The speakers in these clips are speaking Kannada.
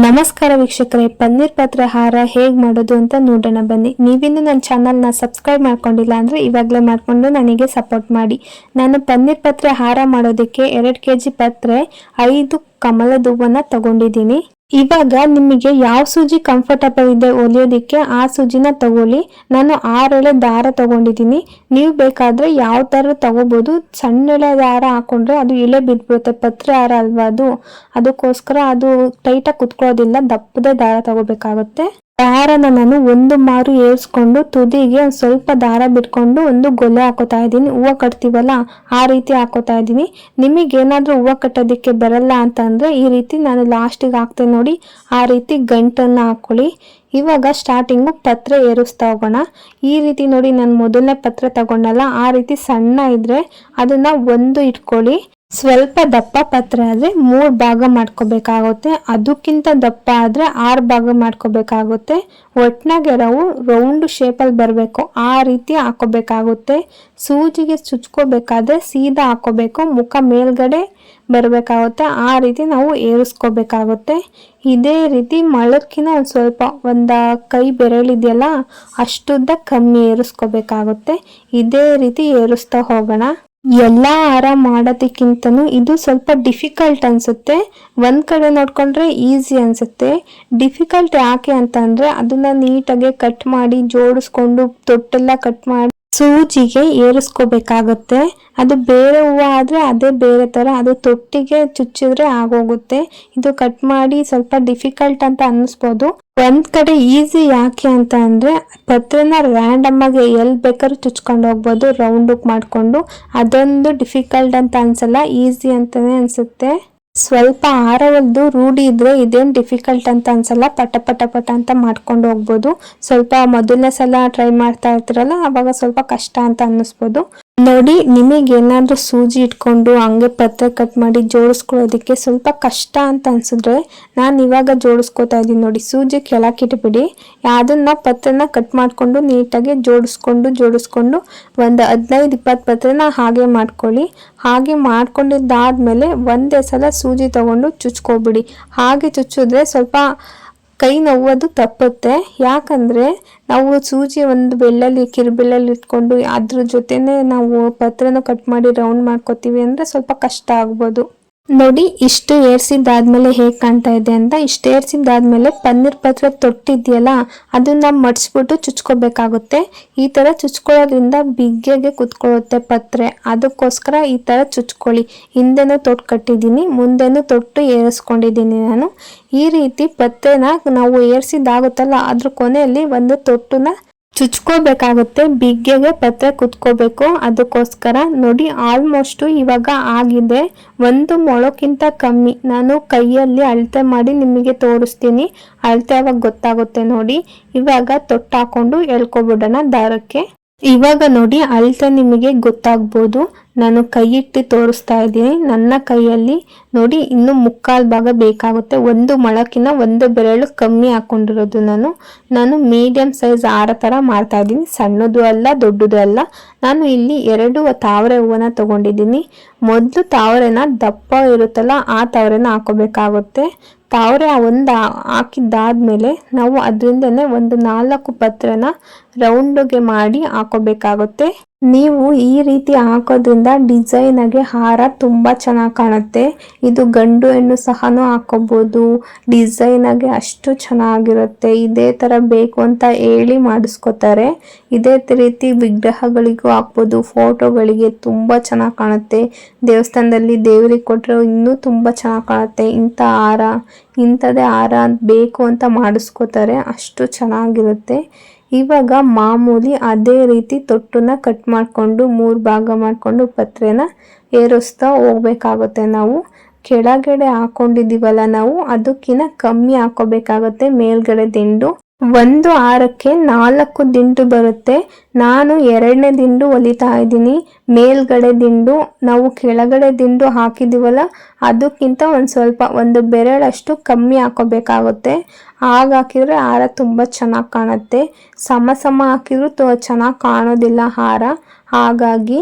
ನಮಸ್ಕಾರ ವೀಕ್ಷಕರೇ, ಪನ್ನೀರ್ ಪತ್ರೆ ಹಾರ ಹೇಗೆ ಮಾಡೋದು ಅಂತ ನೋಡೋಣ ಬನ್ನಿ. ನೀವಿನ್ನು ನನ್ನ ಚಾನಲ್ನ ಸಬ್ಸ್ಕ್ರೈಬ್ ಮಾಡ್ಕೊಂಡಿಲ್ಲ ಅಂದರೆ ಇವಾಗಲೇ ಮಾಡಿಕೊಂಡು ನನಗೆ ಸಪೋರ್ಟ್ ಮಾಡಿ. ನಾನು ಪನ್ನೀರ್ ಪತ್ರೆ ಹಾರ ಮಾಡೋದಕ್ಕೆ 2 kg ಪತ್ರೆ, 5 ಕಮಲದ ಹೂವನ್ನು ತಗೊಂಡಿದ್ದೀನಿ. ಇವಾಗ ನಿಮಗೆ ಯಾವ ಸೂಜಿ ಕಂಫರ್ಟಬಲ್ ಇದೆ ಹೊಲಿಯೋದಕ್ಕೆ ಆ ಸೂಜಿನ ತಗೊಳ್ಳಿ. ನಾನು 6 ಎಳೆ ದಾರ ತಗೊಂಡಿದ್ದೀನಿ. ನೀವು ಬೇಕಾದರೆ ಯಾವ ಥರ ತಗೋಬೋದು. ಸಣ್ಣ ಎಳೆ ದಾರ ಹಾಕೊಂಡ್ರೆ ಅದು ಇಳೆ ಬಿದ್ಬಿಡುತ್ತೆ, ಪತ್ರೆ ಹಾರ ಅಲ್ವಾ ಅದು. ಅದಕ್ಕೋಸ್ಕರ ಅದು ಟೈಟಾಗಿ ಕುತ್ಕೊಳ್ಳೋದಿಲ್ಲ, ದಪ್ಪದ ದಾರ ತಗೋಬೇಕಾಗುತ್ತೆ. ದಾರನ ನಾನು ಒಂದು ಮಾರು ಏರ್ಸ್ಕೊಂಡು ತುದಿಗೆ ಸ್ವಲ್ಪ ದಾರ ಬಿಟ್ಕೊಂಡು ಒಂದು ಗೊಲೆ ಹಾಕೋತಾ ಇದ್ದೀನಿ. ಹೂವು ಕಟ್ತೀವಲ್ಲ ಆ ರೀತಿ ಹಾಕೋತಾ ಇದ್ದೀನಿ. ನಿಮಗೇನಾದ್ರೂ ಹೂವು ಕಟ್ಟೋದಕ್ಕೆ ಬರಲ್ಲ ಅಂತಂದ್ರೆ ಈ ರೀತಿ ನಾನು ಲಾಸ್ಟಿಗೆ ಹಾಕ್ತೇನೆ ನೋಡಿ, ಆ ರೀತಿ ಗಂಟನ್ನು ಹಾಕೊಳ್ಳಿ. ಇವಾಗ ಸ್ಟಾರ್ಟಿಂಗು ಪತ್ರೆ ಏರಿಸ್ತಾ ಹೋಗೋಣ. ಈ ರೀತಿ ನೋಡಿ, ನಾನು ಮೊದಲನೇ ಪತ್ರೆ ತಗೊಂಡಲ್ಲ ಆ ರೀತಿ ಸಣ್ಣ ಇದ್ರೆ ಅದನ್ನ ಒಂದು ಇಟ್ಕೊಳ್ಳಿ. ಸ್ವಲ್ಪ ದಪ್ಪ ಪತ್ರೆ ಆದ್ರೆ 3 ಭಾಗ ಮಾಡ್ಕೋಬೇಕಾಗುತ್ತೆ. ಅದಕ್ಕಿಂತ ದಪ್ಪ ಆದ್ರೆ 6 ಭಾಗ ಮಾಡ್ಕೋಬೇಕಾಗುತ್ತೆ. ಒಟ್ನಾಗೆ ನಾವು ರೌಂಡ್ ಶೇಪಲ್ಲಿ ಬರಬೇಕು, ಆ ರೀತಿ ಹಾಕೋಬೇಕಾಗುತ್ತೆ. ಸೂಜಿಗೆ ಚುಚ್ಕೋಬೇಕಾದ್ರೆ ಸೀದಾ ಹಾಕೋಬೇಕು, ಮುಖ ಮೇಲ್ಗಡೆ ಬರಬೇಕಾಗುತ್ತೆ. ಆ ರೀತಿ ನಾವು ಏರಿಸ್ಕೋಬೇಕಾಗುತ್ತೆ. ಇದೇ ರೀತಿ ಮಳಕ್ಕಿನ ಒಂದು ಸ್ವಲ್ಪ ಒಂದು ಕೈ ಬೆರಳಿದೆಯಲ್ಲ ಅಷ್ಟುದ್ದ ಕಮ್ಮಿ ಏರಿಸ್ಕೋಬೇಕಾಗುತ್ತೆ. ಇದೇ ರೀತಿ ಏರಿಸ್ತಾ ಹೋಗೋಣ. ಎಲ್ಲ ಹಾರ ಮಾಡೋದಕ್ಕಿಂತನೂ ಇದು ಸ್ವಲ್ಪ ಡಿಫಿಕಲ್ಟ್ ಅನ್ಸುತ್ತೆ. ಒಂದ್ ಕಡೆ ನೋಡ್ಕೊಂಡ್ರೆ ಈಸಿ ಅನ್ಸುತ್ತೆ. ಡಿಫಿಕಲ್ಟ್ ಯಾಕೆ ಅಂತಂದ್ರೆ ಅದನ್ನ ನೀಟಾಗಿ ಕಟ್ ಮಾಡಿ ಜೋಡಿಸ್ಕೊಂಡು ತೊಟ್ಟೆಲ್ಲ ಕಟ್ ಮಾಡಿ ಸೂಜಿಗೆ ಏರಿಸ್ಕೋಬೇಕಾಗುತ್ತೆ. ಅದು ಬೇರೆ ಹೂವು ಆದ್ರೆ ಅದೇ ಬೇರೆ ತರ, ಅದು ತೊಟ್ಟಿಗೆ ಚುಚ್ಚಿದ್ರೆ ಆಗೋಗುತ್ತೆ. ಇದು ಕಟ್ ಮಾಡಿ ಸ್ವಲ್ಪ ಡಿಫಿಕಲ್ಟ್ ಅಂತ ಅನ್ನಿಸ್ಬೋದು. ಒಂದ್ ಕಡೆ ಈಸಿ ಯಾಕೆ ಅಂತ ಅಂದ್ರೆ ಪತ್ರೆನ ರ್ಯಾಂಡಮ್ ಆಗಿ ಎಲ್ಲಿ ಬೇಕಾದ್ರೂ ಚುಚ್ಕೊಂಡು ಹೋಗ್ಬೋದು ರೌಂಡ್ ಮಾಡ್ಕೊಂಡು. ಅದೊಂದು ಡಿಫಿಕಲ್ಟ್ ಅಂತ ಅನ್ಸಲ್ಲ, ಈಸಿ ಅಂತಾನೆ ಅನ್ಸುತ್ತೆ. ಸ್ವಲ್ಪ ಹಾರವಲ್ದು ರೂಢಿ ಇದ್ರೆ ಇದೇನು ಡಿಫಿಕಲ್ಟ್ ಅಂತ ಅನ್ಸಲ್ಲ, ಪಟ ಪಟ ಪಟ ಅಂತ ಮಾಡ್ಕೊಂಡು ಹೋಗ್ಬೋದು. ಸ್ವಲ್ಪ ಮೊದಲನೇ ಸಲ ಟ್ರೈ ಮಾಡ್ತಾ ಇರ್ತೀರಲ್ಲ ಅವಾಗ ಸ್ವಲ್ಪ ಕಷ್ಟ ಅಂತ ಅನ್ನಿಸ್ಬೋದು. ನೋಡಿ, ನಿಮಗೆ ಏನಾದ್ರೂ ಸೂಜಿ ಇಟ್ಕೊಂಡು ಹಂಗೆ ಪತ್ರೆ ಕಟ್ ಮಾಡಿ ಜೋಡಿಸ್ಕೊಳ್ಳೋದಕ್ಕೆ ಸ್ವಲ್ಪ ಕಷ್ಟ ಅಂತ ಅನ್ಸಿದ್ರೆ ನಾನು ಇವಾಗ ಜೋಡಿಸ್ಕೋತಾ ಇದ್ದೀನಿ ನೋಡಿ. ಸೂಜಿ ಕೆಳಕಿಟ್ಬಿಡಿ, ಅದನ್ನ ಪತ್ರೆನ ಕಟ್ ಮಾಡ್ಕೊಂಡು ನೀಟಾಗಿ ಜೋಡಿಸ್ಕೊಂಡು ಒಂದು 15-20 ಪತ್ರೆನ ಹಾಗೆ ಮಾಡ್ಕೊಳ್ಳಿ. ಹಾಗೆ ಮಾಡ್ಕೊಂಡಿದ್ದಾದ್ಮೇಲೆ ಒಂದೇ ಸಲ ಸೂಜಿ ತಗೊಂಡು ಚುಚ್ಕೋಬಿಡಿ. ಹಾಗೆ ಚುಚ್ಚಿದ್ರೆ ಸ್ವಲ್ಪ ಕೈ ನೋವೋದು ತಪ್ಪುತ್ತೆ. ಯಾಕಂದ್ರೆ ನಾವು ಸೂಜಿ ಒಂದು ಬೆಳ್ಳಲ್ಲಿ ಕಿರುಬೆಳ್ಳಲ್ಲಿ ಇಟ್ಕೊಂಡು ಅದ್ರ ಜೊತೆನೆ ನಾವು ಪತ್ರನ ಕಟ್ ಮಾಡಿ ರೌಂಡ್ ಮಾಡ್ಕೋತೀವಿ ಅಂದ್ರೆ ಸ್ವಲ್ಪ ಕಷ್ಟ ಆಗ್ಬೋದು. ನೋಡಿ, ಇಷ್ಟು ಏರ್ಸಿದ್ದಾದ್ಮೇಲೆ ಹೇಗೆ ಕಾಣ್ತಾ ಇದೆ ಅಂತ. ಇಷ್ಟು ಏರ್ಸಿದ್ದಾದ್ಮೇಲೆ ಪನ್ನೀರ್ ಪತ್ರೆ ತೊಟ್ಟಿದ್ಯಲ್ಲ ಅದನ್ನ ಮಡ್ಸ್ಬಿಟ್ಟು ಚುಚ್ಕೋಬೇಕಾಗುತ್ತೆ. ಈ ತರ ಚುಚ್ಕೊಳ್ಳೋದ್ರಿಂದ ಬಿಗ್ಗೆಗೆ ಕುತ್ಕೊಳ್ಳುತ್ತೆ ಪತ್ರೆ, ಅದಕ್ಕೋಸ್ಕರ ಈ ತರ ಚುಚ್ಕೊಳ್ಳಿ. ಹಿಂದೆನೂ ತೊಟ್ಟು ಕಟ್ಟಿದ್ದೀನಿ, ಮುಂದೆನೂ ತೊಟ್ಟು ಏರಿಸ್ಕೊಂಡಿದ್ದೀನಿ ನಾನು. ಈ ರೀತಿ ಪತ್ರೆನ ನಾವು ಏರ್ಸಿದ್ದಾಗುತ್ತಲ್ಲ ಅದ್ರ ಕೊನೆಯಲ್ಲಿ ಒಂದು ತೊಟ್ಟನ್ನ ಚುಚ್ಕೋಬೇಕಾಗುತ್ತೆ. ಬಿಗ್ಗೆಗೆ ಪತ್ರೆ ಕುತ್ಕೋಬೇಕು, ಅದಕ್ಕೋಸ್ಕರ. ನೋಡಿ, ಆಲ್ಮೋಸ್ಟ್ ಇವಾಗ ಆಗಿದೆ. 1 ಮೊಳಕ್ಕಿಂತ ಕಮ್ಮಿ. ನಾನು ಕೈಯಲ್ಲಿ ಅಳತೆ ಮಾಡಿ ನಿಮಗೆ ತೋರಿಸ್ತೀನಿ, ಅಳತೆ ಅವಾಗ ಗೊತ್ತಾಗುತ್ತೆ ನೋಡಿ. ಇವಾಗ ತೊಟ್ಟು ಹಾಕೊಂಡು ಎಳ್ಕೊಬಿಡೋಣ ದಾರಕ್ಕೆ. ಇವಾಗ ನೋಡಿ, ಅಳತೆ ನಿಮಗೆ ಗೊತ್ತಾಗ್ಬೋದು. ನಾನು ಕೈ ಇಟ್ಟು ತೋರಿಸ್ತಾ ಇದ್ದೀನಿ. ನನ್ನ ಕೈಯಲ್ಲಿ ನೋಡಿ ಇನ್ನು 3/4 ಭಾಗ ಬೇಕಾಗುತ್ತೆ. 1 ಮೊಳಕಿನ 1 ಬೆರಳು ಕಮ್ಮಿ ಹಾಕೊಂಡಿರೋದು ನಾನು ಮೀಡಿಯಂ ಸೈಜ್ ಹಾರ ತರ ಮಾಡ್ತಾ ಇದ್ದೀನಿ. ಸಣ್ಣದು ಅಲ್ಲ, ದೊಡ್ಡದು ಅಲ್ಲ. ನಾನು ಇಲ್ಲಿ 2 ತಾವರೆ ಹೂವನ್ನ ತಗೊಂಡಿದ್ದೀನಿ. ಮೊದಲು ತಾವರೆನ ದಪ್ಪ ಇರುತ್ತಲ್ಲ ಆ ತಾವರೆನ ಹಾಕೋಬೇಕಾಗುತ್ತೆ. ತಾವರೆ ಒಂದು ಹಾಕಿದ್ದಾದ್ಮೇಲೆ ನಾವು ಅದರಿಂದನೇ ಒಂದು 4 ಪತ್ರೆನ ರೌಂಡ್ಗೆ ಮಾಡಿ ಹಾಕೋಬೇಕಾಗುತ್ತೆ. ನೀವು ಈ ರೀತಿ ಹಾಕೋದ್ರಿಂದ ಡಿಸೈನ್ ಆಗಿ ಹಾರ ತುಂಬಾ ಚೆನ್ನಾಗಿ ಕಾಣುತ್ತೆ. ಇದು ಗಂಡು ಹೆಣ್ಣು ಸಹನೂ ಹಾಕೋಬಹುದು. ಡಿಸೈನ್ ಆಗಿ ಅಷ್ಟು ಚೆನ್ನಾಗಿರುತ್ತೆ. ಇದೇ ತರ ಬೇಕು ಅಂತ ಹೇಳಿ ಮಾಡಿಸ್ಕೋತಾರೆ. ಇದೇ ರೀತಿ ವಿಗ್ರಹಗಳಿಗೂ ಹಾಕ್ಬೋದು, ಫೋಟೋಗಳಿಗೆ ತುಂಬಾ ಚೆನ್ನಾಗಿ ಕಾಣುತ್ತೆ. ದೇವಸ್ಥಾನದಲ್ಲಿ ದೇವರಿಗೆ ಕೊಟ್ಟರೆ ಇನ್ನೂ ತುಂಬಾ ಚೆನ್ನಾಗಿ ಕಾಣುತ್ತೆ. ಇಂಥದೇ ಹಾರ ಬೇಕು ಅಂತ ಮಾಡಿಸ್ಕೋತಾರೆ, ಅಷ್ಟು ಚೆನ್ನಾಗಿರುತ್ತೆ. ಇವಾಗ ಮಾಮೂಲಿ ಅದೇ ರೀತಿ ತೊಟ್ಟನ್ನ ಕಟ್ ಮಾಡಿಕೊಂಡು 3 ಭಾಗ ಮಾಡಿಕೊಂಡು ಪತ್ರೆನ ಏರಿಸ್ತಾ ಹೋಗ್ಬೇಕಾಗುತ್ತೆ. ನಾವು ಕೆಳಗಡೆ ಹಾಕೊಂಡಿದ್ದೀವಲ್ಲ ನಾವು ಅದಕ್ಕಿಂತ ಕಮ್ಮಿ ಹಾಕೋಬೇಕಾಗುತ್ತೆ. ಮೇಲ್ಗಡೆ ದಿಂಡು ಒಂದು ಹಾರಕ್ಕೆ 4 ದಿಂಡು ಬರುತ್ತೆ. ನಾನು 2ನೇ ದಿಂಡು ಹೊಲಿತಾ ಇದ್ದೀನಿ. ಮೇಲ್ಗಡೆ ದಿಂಡು ನಾವು ಕೆಳಗಡೆ ದಿಂಡು ಹಾಕಿದೀವಲ್ಲ ಅದಕ್ಕಿಂತ ಸ್ವಲ್ಪ ಒಂದು ಬೆರಳಷ್ಟು ಕಮ್ಮಿ ಹಾಕೋಬೇಕಾಗುತ್ತೆ. ಆಗ ಹಾಕಿದ್ರೆ ಹಾರ ತುಂಬ ಚೆನ್ನಾಗಿ ಕಾಣುತ್ತೆ. ಸಮ ಹಾಕಿದ್ರು ಚೆನ್ನಾಗಿ ಕಾಣೋದಿಲ್ಲ ಹಾರ. ಹಾಗಾಗಿ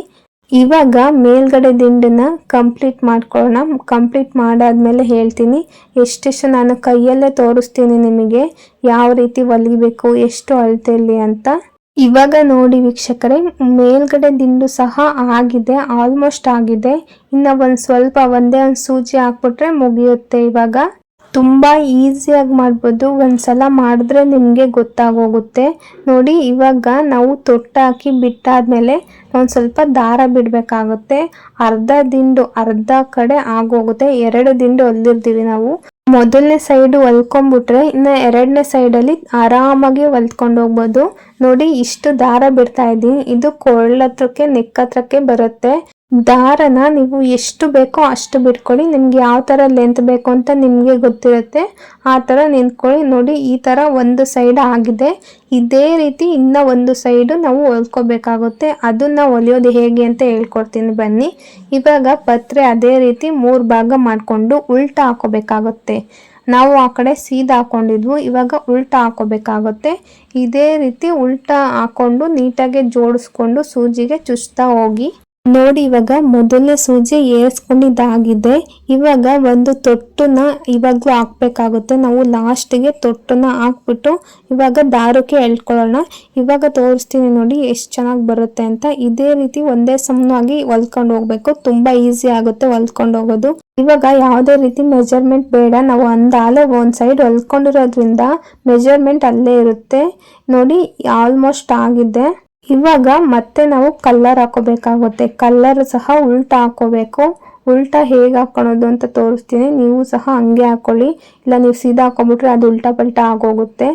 ಇವಾಗ ಮೇಲ್ಗಡೆ ದಿಂಡನ್ನ ಕಂಪ್ಲೀಟ್ ಮಾಡ್ಕೊಳ್ಳೋಣ. ಕಂಪ್ಲೀಟ್ ಮಾಡಾದ್ಮೇಲೆ ಹೇಳ್ತೀನಿ. ಎಷ್ಟೆಷ್ಟು ನಾನು ಕೈಯಲ್ಲೇ ತೋರಿಸ್ತೀನಿ ನಿಮಗೆ ಯಾವ ರೀತಿ ಹೊಲಿಬೇಕು, ಎಷ್ಟು ಅಳತೆಯಲ್ಲಿ ಅಂತ. ಇವಾಗ ನೋಡಿ ವೀಕ್ಷಕರೇ, ಮೇಲ್ಗಡೆ ದಿಂಡು ಸಹ ಆಗಿದೆ, ಆಲ್ಮೋಸ್ಟ್ ಆಗಿದೆ. ಇನ್ನು ಒಂದೇ ಒಂದು ಸೂಜಿ ಹಾಕ್ಬಿಟ್ರೆ ಮುಗಿಯುತ್ತೆ. ಇವಾಗ ತುಂಬ ಈಸಿಯಾಗಿ ಮಾಡ್ಬೋದು, ಒಂದ್ಸಲ ಮಾಡಿದ್ರೆ ನಿಮಗೆ ಗೊತ್ತಾಗೋಗುತ್ತೆ. ನೋಡಿ ಇವಾಗ ನಾವು ತೊಟ್ಟು ಹಾಕಿ ಬಿಟ್ಟಾದ್ಮೇಲೆ ಒಂದು ಸ್ವಲ್ಪ ದಾರ ಬಿಡಬೇಕಾಗುತ್ತೆ. ಅರ್ಧ ಕಡೆ ಆಗೋಗುತ್ತೆ. 2 ದಿಂಡು ಹೊಲ್ದಿರ್ತೀವಿ ನಾವು. ಮೊದಲನೇ ಸೈಡು ಹೊಲ್ಕೊಂಡ್ಬಿಟ್ರೆ ಇನ್ನು 2ನೇ ಸೈಡಲ್ಲಿ ಆರಾಮಾಗಿ ಹೊಲ್ಕೊಂಡು ಹೋಗ್ಬೋದು. ನೋಡಿ ಇಷ್ಟು ದಾರ ಬಿಡ್ತಾ ಇದ್ದೀನಿ. ಇದು ಕೊರಳತ್ರಕ್ಕೆ ನೆಕ್ ಹತ್ರಕ್ಕೆ ಬರುತ್ತೆ. ದಾರನ ನೀವು ಎಷ್ಟು ಬೇಕೋ ಅಷ್ಟು ಬಿಟ್ಕೊಳ್ಳಿ. ನಿಮ್ಗೆ ಯಾವ ಥರ ಲೆಂತ್ ಬೇಕು ಅಂತ ನಿಮಗೆ ಗೊತ್ತಿರುತ್ತೆ, ಆ ಥರ ನಿಂತ್ಕೊಳ್ಳಿ. ನೋಡಿ ಈ ಥರ ಒಂದು ಸೈಡ್ ಆಗಿದೆ. ಇದೇ ರೀತಿ ಇನ್ನು ಒಂದು ಸೈಡು ನಾವು ಹೊಲ್ಕೋಬೇಕಾಗುತ್ತೆ. ಅದನ್ನ ಹೊಲಿಯೋದು ಹೇಗೆ ಅಂತ ಹೇಳ್ಕೊಡ್ತೀನಿ ಬನ್ನಿ. ಇವಾಗ ಪತ್ರೆ ಅದೇ ರೀತಿ 3 ಭಾಗ ಮಾಡಿಕೊಂಡು ಉಲ್ಟಾ ಹಾಕೋಬೇಕಾಗುತ್ತೆ. ನಾವು ಆ ಕಡೆ ಸೀದಾ ಹಾಕೊಂಡಿದ್ವು, ಇವಾಗ ಉಲ್ಟಾ ಹಾಕೋಬೇಕಾಗುತ್ತೆ. ಇದೇ ರೀತಿ ಉಲ್ಟಾ ಹಾಕೊಂಡು ನೀಟಾಗಿ ಜೋಡಿಸ್ಕೊಂಡು ಸೂಜಿಗೆ ಚುಚ್ತಾ ಹೋಗಿ. ನೋಡಿ ಇವಾಗ ಮೊದಲನೇ ಸೂಜಿ ಏರ್ಸ್ಕೊಂಡಿದ್ದಾಗಿದೆ. ಇವಾಗ ಒಂದು ತೊಟ್ಟನ್ನ ಇವಾಗಲೂ ಹಾಕ್ಬೇಕಾಗುತ್ತೆ. ನಾವು ಲಾಸ್ಟಿಗೆ ತೊಟ್ಟನ್ನ ಹಾಕ್ಬಿಟ್ಟು ಇವಾಗ ದಾರಕ್ಕೆ ಎಳ್ಕೊಳ್ಳೋಣ. ಇವಾಗ ತೋರಿಸ್ತೀನಿ ನೋಡಿ ಎಷ್ಟು ಚೆನ್ನಾಗಿ ಬರುತ್ತೆ ಅಂತ. ಇದೇ ರೀತಿ ಒಂದೇ ಸಮನಾಗಿ ಹೊಲ್ಕೊಂಡು ಹೋಗ್ಬೇಕು. ತುಂಬ ಈಸಿ ಆಗುತ್ತೆ ಹೊಲ್ಕೊಂಡು ಹೋಗೋದು. ಇವಾಗ ಯಾವುದೇ ರೀತಿ ಮೆಜರ್ಮೆಂಟ್ ಬೇಡ. ನಾವು ಅಂದಾಲೆ ಒಂದು ಸೈಡ್ ಹೊಲ್ಕೊಂಡಿರೋದ್ರಿಂದ ಮೆಜರ್ಮೆಂಟ್ ಅಲ್ಲೇ ಇರುತ್ತೆ. ನೋಡಿ ಆಲ್ಮೋಸ್ಟ್ ಆಗಿದೆ. ಇವಾಗ ಮತ್ತೆ ನಾವು ಕಲ್ಲರ್ ಹಾಕೋಬೇಕಾಗುತ್ತೆ. ಕಲ್ಲರ್ ಸಹ ಉಲ್ಟಾ ಹಾಕೋಬೇಕು. ಉಲ್ಟಾ ಹೇಗೆ ಹಾಕೊಳ್ಳೋದು ಅಂತ ತೋರಿಸ್ತೀನಿ, ನೀವು ಸಹ ಹಂಗೆ ಹಾಕೊಳ್ಳಿ. ಇಲ್ಲ ನೀವು ಸೀದಾ ಹಾಕೊಂಡ್ಬಿಟ್ರೆ ಅದು ಉಲ್ಟಾ ಪಲ್ಟಾ ಆಗೋಗುತ್ತೆ.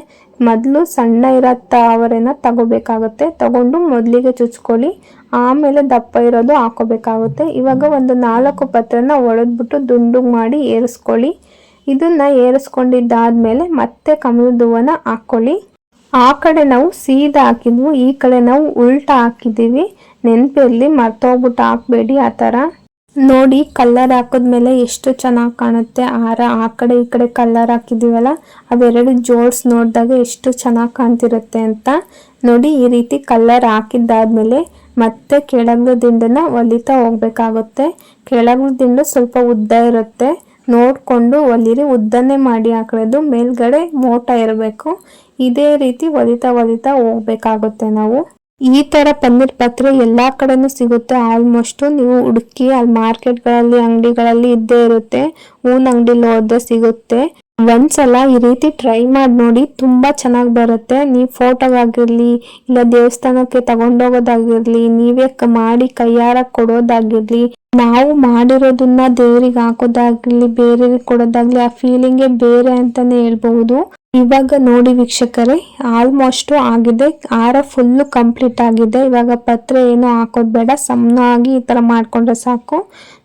ಮೊದಲು ಸಣ್ಣ ಇರೋ ತಾವರೆನ ತಗೋಬೇಕಾಗುತ್ತೆ. ತಗೊಂಡು ಮೊದಲಿಗೆ ಚುಚ್ಕೊಳ್ಳಿ, ಆಮೇಲೆ ದಪ್ಪ ಇರೋದು ಹಾಕೋಬೇಕಾಗುತ್ತೆ. ಇವಾಗ ಒಂದು 4 ಪತ್ರನ ಒಡೆದ್ಬಿಟ್ಟು ದುಂಡು ಮಾಡಿ ಏರಿಸ್ಕೊಳ್ಳಿ. ಇದನ್ನ ಏರಿಸ್ಕೊಂಡಿದ್ದಾದ್ಮೇಲೆ ಮತ್ತೆ ಕಮಲದ ಹೂವನ್ನ ಹಾಕ್ಕೊಳ್ಳಿ. ಆ ಕಡೆ ನಾವು ಸೀದಾ ಹಾಕಿದ್ವು, ಈ ಕಡೆ ನಾವು ಉಲ್ಟಾ ಹಾಕಿದ್ದೀವಿ. ನೆನಪಿರಲಿ, ಮರ್ತೋಗ್ಬಿಟ್ಟು ಹಾಕ್ಬೇಡಿ ಆ ಥರ. ನೋಡಿ ಕಲ್ಲರ್ ಹಾಕಿದ್ಮೇಲೆ ಎಷ್ಟು ಚೆನ್ನಾಗಿ ಕಾಣುತ್ತೆ ಹಾರ. ಆ ಕಡೆ ಈ ಕಡೆ ಕಲ್ಲರ್ ಹಾಕಿದ್ದೀವಲ್ಲ, ಅವೆರಡು ಜೋಡ್ಸ್ ನೋಡಿದಾಗ ಎಷ್ಟು ಚೆನ್ನಾಗಿ ಕಾಣ್ತಿರುತ್ತೆ ಅಂತ. ನೋಡಿ ಈ ರೀತಿ ಕಲ್ಲರ್ ಹಾಕಿದ್ದಾದ್ಮೇಲೆ ಮತ್ತೆ ಕೆಳಗ್ಲ ದಿಂಡನ್ನ ಹೊಲಿತಾ ಹೋಗ್ಬೇಕಾಗುತ್ತೆ. ಕೆಳಗ್ಲ ದಿಂಡು ಸ್ವಲ್ಪ ಉದ್ದ ಇರುತ್ತೆ, ನೋಡಿಕೊಂಡು ಹೊಲಿರಿ. ಉದ್ದನ್ನೇ ಮಾಡಿ ಹಾಕೊಳ್ಳೋದು, ಮೇಲ್ಗಡೆ ಮೋಟ ಇರಬೇಕು. ಇದೇ ರೀತಿ ಹೊಲಿತಾ ಹೋಗ್ಬೇಕಾಗುತ್ತೆ ನಾವು. ಈ ತರ ಪನ್ನೀರ್ ಪತ್ರೆ ಎಲ್ಲಾ ಕಡೆನೂ ಸಿಗುತ್ತೆ ಆಲ್ಮೋಸ್ಟ್. ನೀವು ಹುಡುಕಿ ಅಲ್ಲಿ ಮಾರ್ಕೆಟ್ಗಳಲ್ಲಿ ಅಂಗಡಿಗಳಲ್ಲಿ ಇದ್ದೇ ಇರುತ್ತೆ. ಹೂನ್ ಅಂಗಡಿಲಿ ಹೋದ್ರೆ ಸಿಗುತ್ತೆ. ಒಂದ್ಸಲ ಈ ರೀತಿ ಟ್ರೈ ಮಾಡಿ ನೋಡಿ, ತುಂಬಾ ಚೆನ್ನಾಗಿ ಬರುತ್ತೆ. ನೀವು ಫೋಟೋಗಾಗಿರ್ಲಿ, ಇಲ್ಲ ದೇವಸ್ಥಾನಕ್ಕೆ ತಗೊಂಡೋಗೋದಾಗಿರ್ಲಿ, ನೀವೇ ಮಾಡಿ ಕೈಯಾರ ಕೊಡೋದಾಗಿರ್ಲಿ, ನಾವು ಮಾಡಿರೋದನ್ನ ದೇವ್ರಿಗೆ ಹಾಕೋದಾಗ್ಲಿ, ಬೇರೆಯವ್ರಿಗೆ ಕೊಡೋದಾಗ್ಲಿ, ಆ ಫೀಲಿಂಗೇ ಬೇರೆ ಅಂತಾನೆ ಹೇಳ್ಬಹುದು. ಇವಾಗ ನೋಡಿ ವೀಕ್ಷಕರೇ, ಆಲ್ಮೋಸ್ಟ್ ಆಗಿದೆ. ಹಾರ ಫುಲ್ಲು ಕಂಪ್ಲೀಟ್ ಆಗಿದೆ. ಇವಾಗ ಪತ್ರೆ ಏನು ಹಾಕೋದ್ ಬೇಡ, ಸಮನಾಗಿ ಈ ತರ ಮಾಡ್ಕೊಂಡ್ರೆ ಸಾಕು.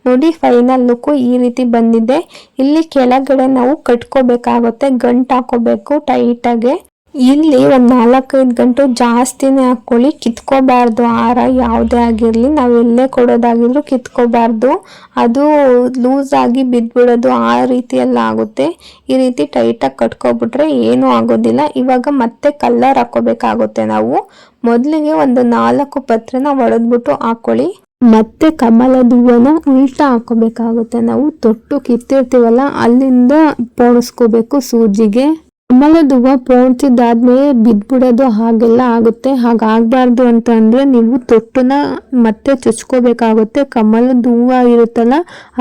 ನೋಡಿ ಫೈನಲ್ ಲುಕ್ ಈ ರೀತಿ ಬಂದಿದೆ. ಇಲ್ಲಿ ಕೆಳಗಡೆ ನಾವು ಕಟ್ಕೋಬೇಕಾಗುತ್ತೆ, ಗಂಟು ಹಾಕೋಬೇಕು ಟೈಟ್ ಆಗಿ. ಇಲ್ಲಿ ಒಂದ್ 4-5 ಗಂಟು ಜಾಸ್ತಿನೇ ಹಾಕೊಳ್ಳಿ, ಕಿತ್ಕೋಬಾರ್ದು. ಹಾರ ಯಾವುದೇ ಆಗಿರ್ಲಿ, ನಾವು ಎಲ್ಲೇ ಕೊಡೋದಾಗಿದ್ರು ಕಿತ್ಕೋಬಾರ್ದು. ಅದು ಲೂಸ್ ಆಗಿ ಬಿದ್ಬಿಡೋದು, ಆ ರೀತಿಯೆಲ್ಲ ಆಗುತ್ತೆ. ಈ ರೀತಿ ಟೈಟಾಗಿ ಕಟ್ಕೊಬಿಟ್ರೆ ಏನೂ ಆಗೋದಿಲ್ಲ. ಇವಾಗ ಮತ್ತೆ ಕಲ್ಲರ್ ಹಾಕೋಬೇಕಾಗುತ್ತೆ. ನಾವು ಮೊದಲಿಗೆ ಒಂದು 4 ಪತ್ರೆನ ಒಡೆದ್ಬಿಟ್ಟು ಹಾಕೊಳ್ಳಿ. ಮತ್ತೆ ಕಮಲದ ಹೂವನ ಉಲ್ಟಾ ಹಾಕೋಬೇಕಾಗುತ್ತೆ. ನಾವು ತೊಟ್ಟು ಕಿತ್ತಿರ್ತೀವಲ್ಲ, ಅಲ್ಲಿಂದ ಪೋಣಿಸ್ಕೋಬೇಕು ಸೂಜಿಗೆ. ಕಮಲದ ಹೂವ ಪೋಣಿಸಿದಾದ್ಮೇಲೆ ಬಿದ್ಬಿಡೋದು ಹಾಗೆಲ್ಲ ಆಗುತ್ತೆ. ಹಾಗಾಗಬಾರ್ದು ಅಂತ ಅಂದ್ರೆ ನೀವು ತೊಟ್ಟನ್ನ ಮತ್ತೆ ಚುಚ್ಕೋಬೇಕಾಗುತ್ತೆ. ಕಮಲದ ಹೂವ ಇರುತ್ತಲ್ಲ,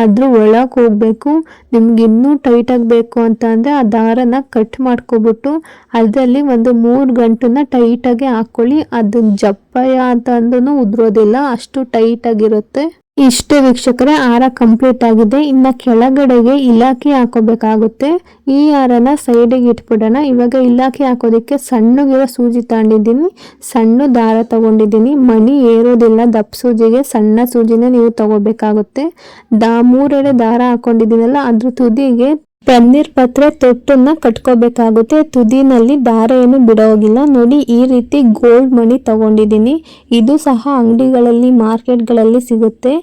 ಅದ್ರ ಒಳಗೆ ಹೋಗ್ಬೇಕು. ನಿಮ್ಗೆ ಇನ್ನೂ ಟೈಟಾಗಿ ಬೇಕು ಅಂತ ಅಂದ್ರೆ ಆ ದಾರನ ಕಟ್ ಮಾಡ್ಕೊಬಿಟ್ಟು ಅದರಲ್ಲಿ ಒಂದು 3 ಗಂಟನ್ನ ಟೈಟಾಗಿ ಹಾಕೊಳ್ಳಿ. ಅದು ಜಪ್ಪಯ ಅಂತ ಅಂದ್ರೂ ಉದ್ರೋದಿಲ್ಲ, ಅಷ್ಟು ಟೈಟ್ ಆಗಿರುತ್ತೆ. ಇಷ್ಟೇ ವೀಕ್ಷಕರೇ, ಹಾರ ಕಂಪ್ಲೀಟ್ ಆಗಿದೆ. ಇನ್ನು ಕೆಳಗಡೆಗೆ ಇಲಾಖೆ ಹಾಕೋಬೇಕಾಗುತ್ತೆ. ಈ ಹಾರನ ಸೈಡಿಗೆ ಇಟ್ಬಿಡೋಣ. ಇವಾಗ ಇಲಾಖೆ ಹಾಕೋದಕ್ಕೆ ಸಣ್ಣಗಿರೋ ಸೂಜಿ ತಗೊಂಡಿದ್ದೀನಿ, ಸಣ್ಣ ದಾರ ತಗೊಂಡಿದ್ದೀನಿ. ಮಣಿ ಏರೋದಿಲ್ಲ, ದಪ್ಪ ಸೂಜಿಗೆ ಸಣ್ಣ ಸೂಜಿನ ನೀವು ತಗೋಬೇಕಾಗುತ್ತೆ. 3 ಎಳೆ ದಾರ ಹಾಕೊಂಡಿದ್ದೀನಲ್ಲ, ಅದ್ರ ತುದಿಗೆ ಪನ್ನೀರ್ ಪತ್ರೆ ತೊಟ್ಟನ್ನ ಕಟ್ಕೋಬೇಕಾಗುತ್ತೆ. ತುದಿನಲ್ಲಿ ದಾರ ಏನು ಬಿಡೋಗಿಲ್ಲ. ನೋಡಿ ಈ ರೀತಿ ಗೋಲ್ಡ್ ಮಣಿ ತಗೊಂಡಿದ್ದೀನಿ. ಇದು ಸಹ ಅಂಗಡಿಗಳಲ್ಲಿ ಮಾರ್ಕೆಟ್ಗಳಲ್ಲಿ ಸಿಗುತ್ತೆ.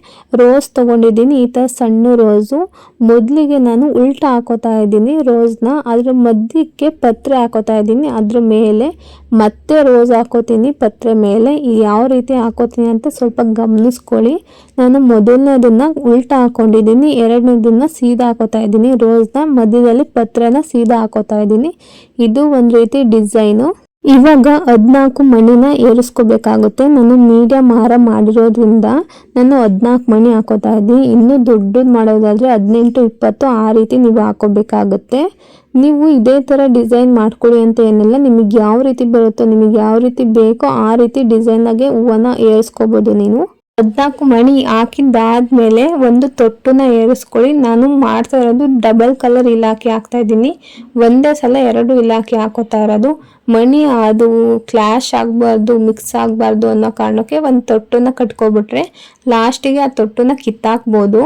ರೋಸ್ ತಗೊಂಡಿದ್ದೀನಿ, ಈ ತರ ಸಣ್ಣ ರೋಸು. ಮೊದಲಿಗೆ ನಾನು ಉಲ್ಟಾ ಹಾಕೋತಾ ಇದ್ದೀನಿ ರೋಸ್ನ. ಅದ್ರ ಮಧ್ಯಕ್ಕೆ ಪತ್ರೆ ಹಾಕೋತಾ ಇದ್ದೀನಿ. ಅದ್ರ ಮೇಲೆ ಮತ್ತೆ ರೋಸ್ ಹಾಕೋತೀನಿ ಪತ್ರೆ ಮೇಲೆ. ಯಾವ ರೀತಿ ಹಾಕೋತೀನಿ ಅಂತ ಸ್ವಲ್ಪ ಗಮನಿಸ್ಕೊಳ್ಳಿ. ನಾನು ಮೊದಲನೇದನ್ನ ಉಲ್ಟಾ ಹಾಕೊಂಡಿದ್ದೀನಿ, ಎರಡನೇದನ್ನ ಸೀದಾ ಹಾಕೋತಾ ಇದ್ದೀನಿ. ರೋಸ್ನ ಮಧ್ಯದಲ್ಲಿ ಪತ್ರೆನ ಸೀದಾ ಹಾಕೋತಾ ಇದ್ದೀನಿ. ಇದು ಒಂದು ರೀತಿ ಡಿಸೈನು. ಇವಾಗ 14 ಮಣಿನ ಏರಿಸ್ಕೋಬೇಕಾಗುತ್ತೆ. ನಾನು ಮೀಡಿಯಂ ಹಾರ ಮಾಡಿರೋದ್ರಿಂದ ನಾನು 14 ಮಣಿ ಹಾಕೋತಾ ಇದ್ದೀನಿ. ಇನ್ನೂ ದೊಡ್ಡದು ಮಾಡೋದಾದರೆ 18, 20 ಆ ರೀತಿ ನೀವು ಹಾಕೋಬೇಕಾಗುತ್ತೆ. ನೀವು ಇದೇ ಥರ ಡಿಸೈನ್ ಮಾಡ್ಕೊಳ್ಳಿ ಅಂತ ಏನಿಲ್ಲ, ನಿಮಗೆ ಯಾವ ರೀತಿ ಬರುತ್ತೋ, ನಿಮಗೆ ಯಾವ ರೀತಿ ಬೇಕೋ ಆ ರೀತಿ ಡಿಸೈನಾಗೆ ಹೂವನ್ನ ಏರಿಸ್ಕೋಬೋದು. ನೀವು 14 ಮಣಿ ಹಾಕಿದ್ದಾದ್ಮೇಲೆ ಒಂದು ತೊಟ್ಟನ್ನ ಏರಿಸ್ಕೊಳ್ಳಿ. ನಾನು ಮಾಡ್ತಾ ಇರೋದು ಡಬಲ್ ಕಲರ್ ಇಲಾಖೆ ಹಾಕ್ತಾ ಇದ್ದೀನಿ. ಒಂದೇ ಸಲ 2 ಇಲಾಖೆ ಹಾಕೋತಾ ಇರೋದು. ಮಣಿ ಅದು ಕ್ಲಾಶ್ ಆಗಬಾರ್ದು, ಮಿಕ್ಸ್ ಆಗಬಾರ್ದು ಅನ್ನೋ ಕಾರಣಕ್ಕೆ ಒಂದು ತೊಟ್ಟನ್ನ ಕಟ್ಕೊಬಿಟ್ರೆ ಲಾಸ್ಟಿಗೆ ಆ ತೊಟ್ಟನ್ನ ಕಿತ್ತಾಕ್ಬೋದು.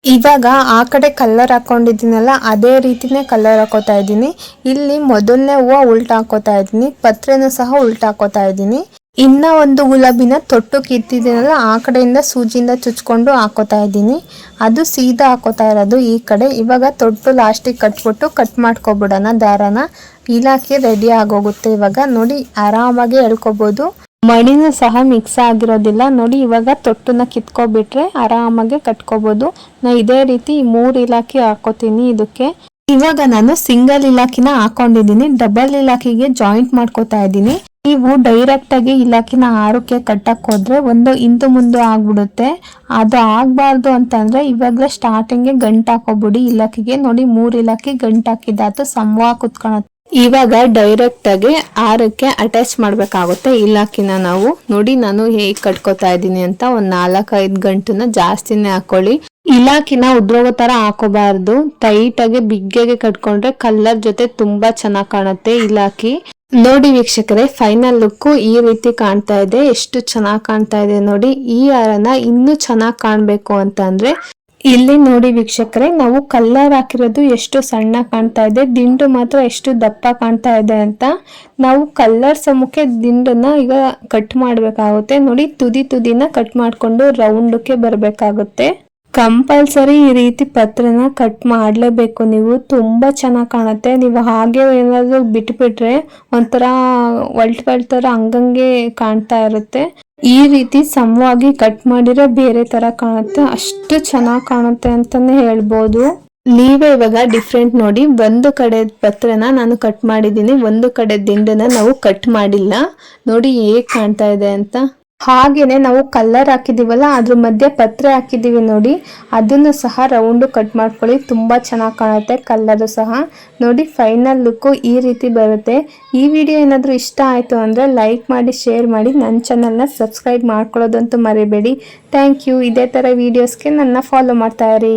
ಇವಾಗ ಆ ಕಡೆ ಕಲರ್ ಹಾಕೊಂಡಿದ್ದೀನಲ್ಲ ಅದೇ ರೀತಿನೇ ಕಲರ್ ಹಾಕೋತಾ ಇದ್ದೀನಿ. ಇಲ್ಲಿ ಮೊದಲನೇ ಹೂವು ಉಲ್ಟಾ ಹಾಕೋತಾ ಇದ್ದೀನಿ, ಪತ್ರೆನೂ ಸಹ ಉಲ್ಟಾ ಹಾಕೋತಾ ಇದ್ದೀನಿ. ಇನ್ನ ಒಂದು ಗುಲಾಬಿನ ತೊಟ್ಟು ಕಿತ್ತಿದ್ದೀನಲ್ಲ ಆ ಕಡೆಯಿಂದ ಸೂಜಿಯಿಂದ ಚುಚ್ಕೊಂಡು ಹಾಕೋತಾ ಇದ್ದೀನಿ. ಅದು ಸೀದಾ ಹಾಕೋತಾ ಇರೋದು ಈ ಕಡೆ. ಇವಾಗ ತೊಟ್ಟು ಲಾಸ್ಟಿಗೆ ಕಟ್ಬಿಟ್ಟು ಕಟ್ ಮಾಡ್ಕೊಬಿಡೋಣ ದಾರನ. ಇಲಾಖೆ ರೆಡಿ ಆಗೋಗುತ್ತೆ. ಇವಾಗ ನೋಡಿ ಆರಾಮಾಗಿ ಎಳ್ಕೊಬೋದು. ಮಣಿನೂ ಸಹ ಮಿಕ್ಸ್ ಆಗಿರೋದಿಲ್ಲ ನೋಡಿ. ಇವಾಗ ತೊಟ್ಟನ್ನ ಕಿತ್ಕೊಬಿಟ್ರೆ ಆರಾಮಾಗಿ ಕಟ್ಕೋಬೋದು. ನಾ ಇದೇ ರೀತಿ 3 ಇಲಾಖೆ ಹಾಕೋತೀನಿ ಇದಕ್ಕೆ. ಇವಾಗ ನಾನು ಸಿಂಗಲ್ ಇಲಾಖೆನ ಹಾಕೊಂಡಿದ್ದೀನಿ, ಡಬಲ್ ಇಲಾಖೆಗೆ ಜಾಯಿಂಟ್ ಮಾಡ್ಕೋತಾ ಇದ್ದೀನಿ. ನೀವು ಡೈರೆಕ್ಟ್ ಆಗಿ ಇಲಾಖೆನ ಹಾರಕ್ಕೆ ಕಟ್ಟಕ್ ಹೋದ್ರೆ ಒಂದು ಇಂದು ಮುಂದೆ ಆಗ್ಬಿಡುತ್ತೆ. ಅದು ಆಗ್ಬಾರ್ದು ಅಂತಂದ್ರೆ ಇವಾಗಲೇ ಸ್ಟಾರ್ಟಿಂಗ್ಗೆ ಗಂಟು ಹಾಕೋಬಿಡಿ ಇಲಾಖೆಗೆ. ನೋಡಿ 3 ಇಲಾಖೆ ಗಂಟು ಹಾಕಿದ್ದಾತು ಸಮವಾಗಿ ಕುತ್ಕೊಳತ್ತೆ. ಇವಾಗ ಡೈರೆಕ್ಟ್ ಆಗಿ ಹಾರಕ್ಕೆ ಅಟ್ಯಾಚ್ ಮಾಡ್ಬೇಕಾಗುತ್ತೆ ಇಲಾಖೆನ ನಾವು. ನೋಡಿ ನಾನು ಹೇಗೆ ಕಟ್ಕೋತಾ ಇದ್ದೀನಿ ಅಂತ. ಒಂದು 4-5 ಗಂಟನ್ನ ಜಾಸ್ತಿನೇ ಹಾಕೊಳ್ಳಿ. ಇಲಾಖೆನ ಉದ್ರೋಗೋ ತರ ಹಾಕೋಬಾರ್ದು, ಟೈಟ್ ಆಗಿ ಬಿಗ್ಗೆಗೆ ಕಟ್ಕೊಂಡ್ರೆ ಕಲರ್ ಜೊತೆ ತುಂಬಾ ಚೆನ್ನಾಗಿ ಕಾಣುತ್ತೆ ಇಲಾಖೆ. ನೋಡಿ ವೀಕ್ಷಕರೇ, ಫೈನಲ್ ಲುಕ್ ಈ ರೀತಿ ಕಾಣ್ತಾ ಇದೆ. ಎಷ್ಟು ಚೆನ್ನಾಗಿ ಕಾಣ್ತಾ ಇದೆ ನೋಡಿ. ಈ ಹಾರನ ಇನ್ನೂ ಚೆನ್ನಾಗಿ ಕಾಣ್ಬೇಕು ಅಂತ ಅಂದ್ರೆ ಇಲ್ಲಿ ನೋಡಿ ವೀಕ್ಷಕರೇ, ನಾವು ಕಲರ್ ಹಾಕಿರೋದು ಎಷ್ಟು ಸಣ್ಣ ಕಾಣ್ತಾ ಇದೆ, ದಿಂಡು ಮಾತ್ರ ಎಷ್ಟು ದಪ್ಪ ಕಾಣ್ತಾ ಇದೆ ಅಂತ. ನಾವು ಕಲರ್ ಸಮಕ್ಕೆ ದಿಂಡನ್ನ ಈಗ ಕಟ್ ಮಾಡ್ಬೇಕಾಗುತ್ತೆ. ನೋಡಿ ತುದಿನ ಕಟ್ ಮಾಡ್ಕೊಂಡು ರೌಂಡಕ್ಕೆ ಬರ್ಬೇಕಾಗುತ್ತೆ. ಕಂಪಲ್ಸರಿ ಈ ರೀತಿ ಪತ್ರನ ಕಟ್ ಮಾಡಲೇಬೇಕು ನೀವು. ತುಂಬಾ ಚೆನ್ನಾಗಿ ಕಾಣುತ್ತೆ. ನೀವು ಹಾಗೆ ಏನಾದ್ರು ಬಿಟ್ಬಿಟ್ರೆ ಒಂಥರ ಒಲ್ಟ್ ತರ ಹಂಗಂಗೆ ಕಾಣ್ತಾ ಇರುತ್ತೆ. ಈ ರೀತಿ ಸಮವಾಗಿ ಕಟ್ ಮಾಡಿದ್ರೆ ಬೇರೆ ತರ ಕಾಣುತ್ತೆ. ಅಷ್ಟು ಚೆನ್ನಾಗಿ ಕಾಣುತ್ತೆ ಅಂತಾನೆ ಹೇಳ್ಬೋದು. ನೀವೇ ಇವಾಗ ಡಿಫ್ರೆಂಟ್ ನೋಡಿ. ಒಂದು ಕಡೆ ಪತ್ರನ ನಾನು ಕಟ್ ಮಾಡಿದ್ದೀನಿ, ಒಂದು ಕಡೆ ದಿಂಡನ್ನ ನಾವು ಕಟ್ ಮಾಡಿಲ್ಲ. ನೋಡಿ ಹೇಗೆ ಕಾಣ್ತಾ ಇದೆ ಅಂತ. ಹಾಗೇನೆ ನಾವು ಕಲರ್ ಹಾಕಿದೀವಲ್ಲ ಅದ್ರ ಮಧ್ಯೆ ಪತ್ರೆ ಹಾಕಿದೀವಿ ನೋಡಿ, ಅದನ್ನು ಸಹ ರೌಂಡ್ ಕಟ್ ಮಾಡ್ಕೊಳ್ಳಿ. ತುಂಬಾ ಚೆನ್ನಾಗಿ ಕಾಣುತ್ತೆ ಕಲರ್ ಸಹ. ನೋಡಿ ಫೈನಲ್ ಲುಕ್ ಈ ರೀತಿ ಬರುತ್ತೆ. ಈ ವಿಡಿಯೋ ಏನಾದರೂ ಇಷ್ಟ ಆಯಿತು ಅಂದರೆ ಲೈಕ್ ಮಾಡಿ, ಶೇರ್ ಮಾಡಿ, ನನ್ನ ಚಾನಲ್ನ ಸಬ್ಸ್ಕ್ರೈಬ್ ಮಾಡ್ಕೊಳ್ಳೋದಂತೂ ಮರಿಬೇಡಿ. Thank you. ಇದೇ ಥರ ವೀಡಿಯೋಸ್ಗೆ ನನ್ನ ಫಾಲೋ ಮಾಡ್ತಾ ಇರಿ.